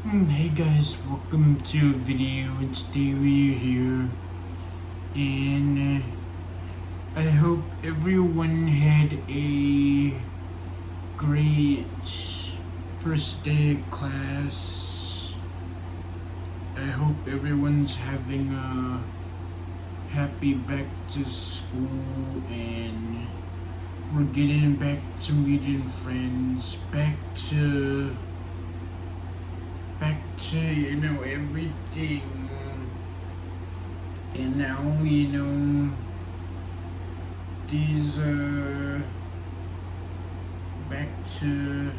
Hey guys, welcome to a video, and today we're here, and I hope everyone had a great first day of class. I hope everyone's having a happy back to school, and we're getting back to meeting friends, back to everything. And now these back to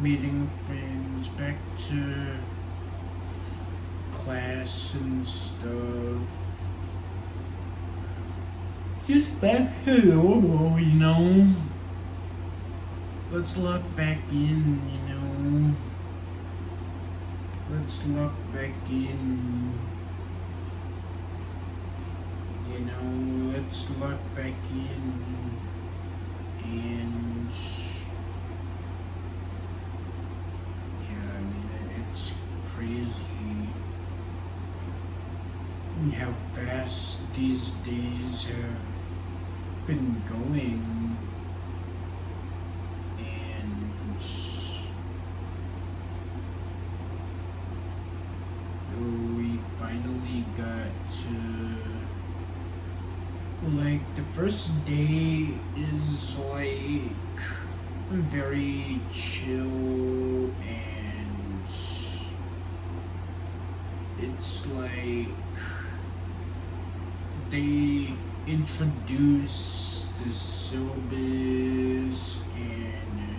meeting friends, back to class and stuff, just back to normal. Let's lock back in. Let's lock back in. Let's lock back in. And yeah, I mean, it's crazy how fast these days have been going. And we finally got to, like, the first day is like very chill, and it's like they introduce the syllabus and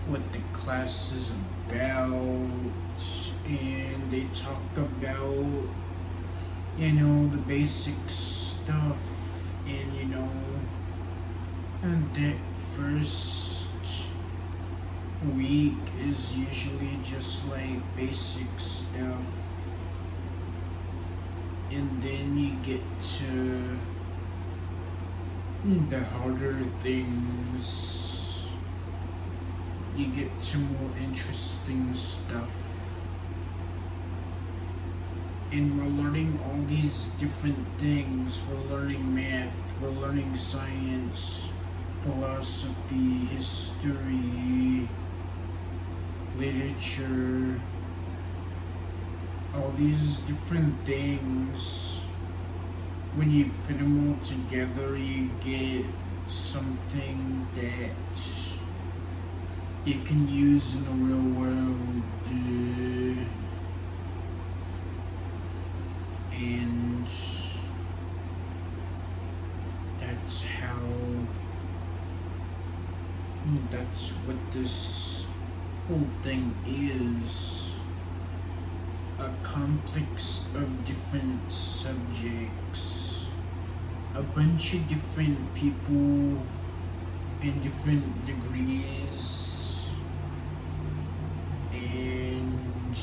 what the class is about, and they talk about the basic stuff. And that first week is usually just like basic stuff, and then you get to the harder things. You get to more interesting stuff, and we're learning all these different things. We're learning math, we're learning science, philosophy, history, literature, all these different things. When you put them all together, you get something that you can use in the real world. And that's what this whole thing is. A complex of different subjects, a bunch of different people in different degrees, and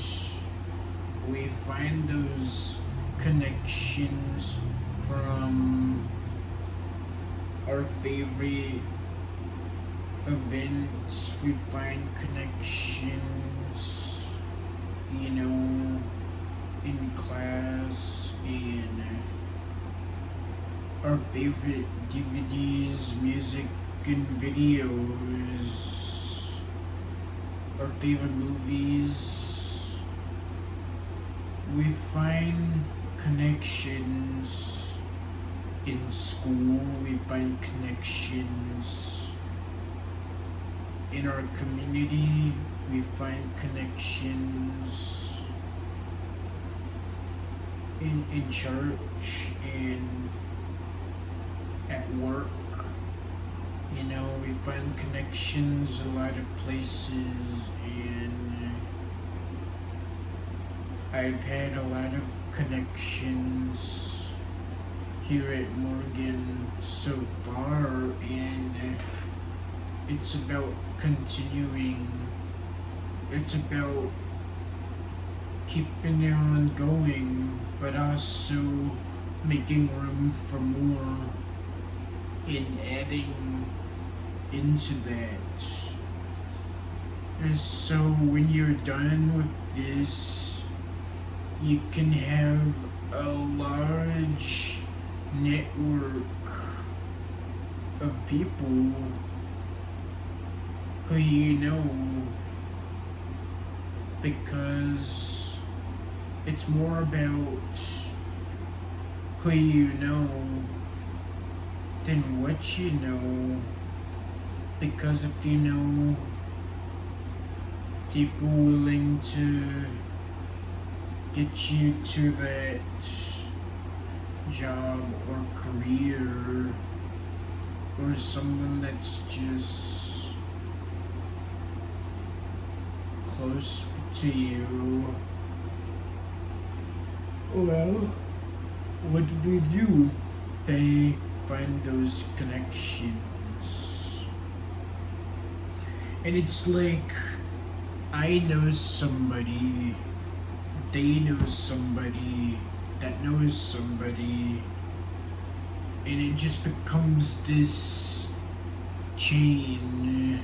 we find those connections from our favorite events. We find connections, in class, in our favorite DVDs, music, and videos, our favorite movies. We find connections in school, we find connections in our community, we find connections in church, and at work. We find connections a lot of places, and I've had a lot of connections here at Morgan so far, and it's about continuing. It's about keeping on going, but also making room for more and adding into that. So when you're done with this, you can have a large network of people who you know, because it's more about who you know than what you know. Because if you know people willing to get you to that job or career, or someone that's just close to you, well, what do they do? They find those connections. And it's like, I know somebody, they know somebody that knows somebody, and it just becomes this chain.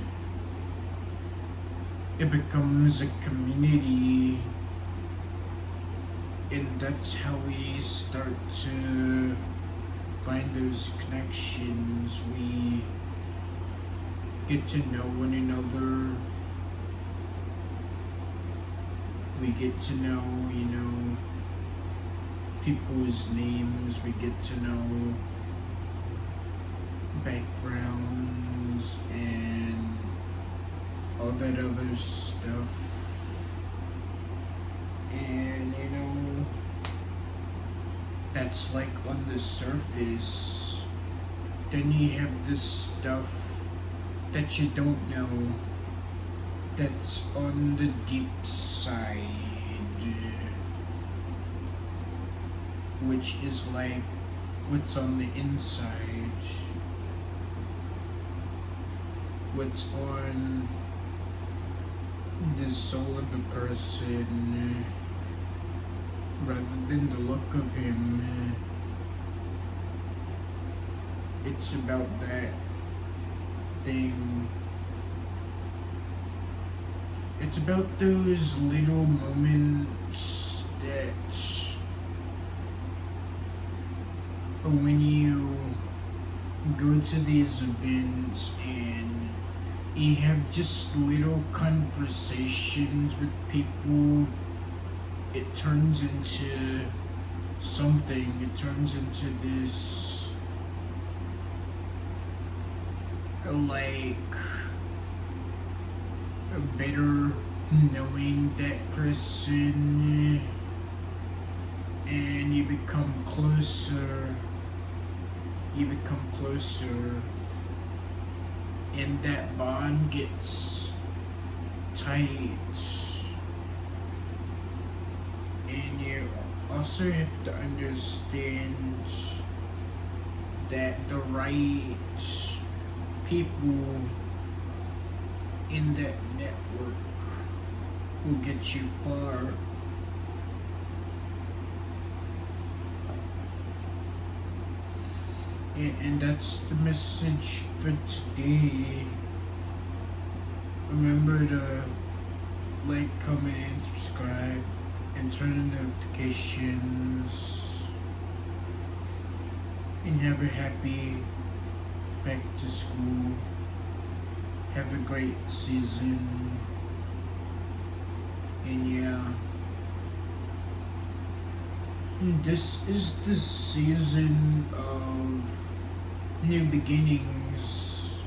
It becomes a community, and that's how we start to find those connections. We get to know one another. We get to know, people's names. We get to know backgrounds and all that other stuff. And that's like on the surface. Then you have this stuff that you don't know, that's on the deep side, which is like what's on the inside, what's on the soul of the person, rather than the look of him. It's about that thing. It's about those little moments that when you go to these events and you have just little conversations with people, it turns into something. It turns into this, like, a better knowing that person, and you become closer. And that bond gets tight. And you also have to understand that the right people in that network will get you far. And that's the message for today. Remember to like, comment, and subscribe, and turn on notifications. And have a happy back to school. Have a great season. And yeah, this is the season of new beginnings.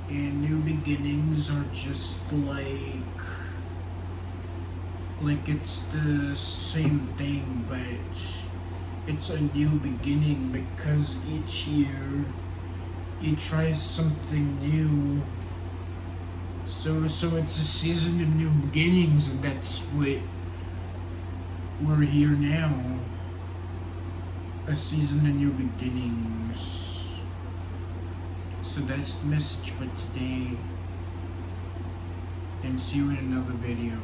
And new beginnings are just like it's the same thing, but it's a new beginning because each year you try something new. So it's a season of new beginnings, and that's what we're here now. A season of new beginnings. So that's the message for today. And see you in another video.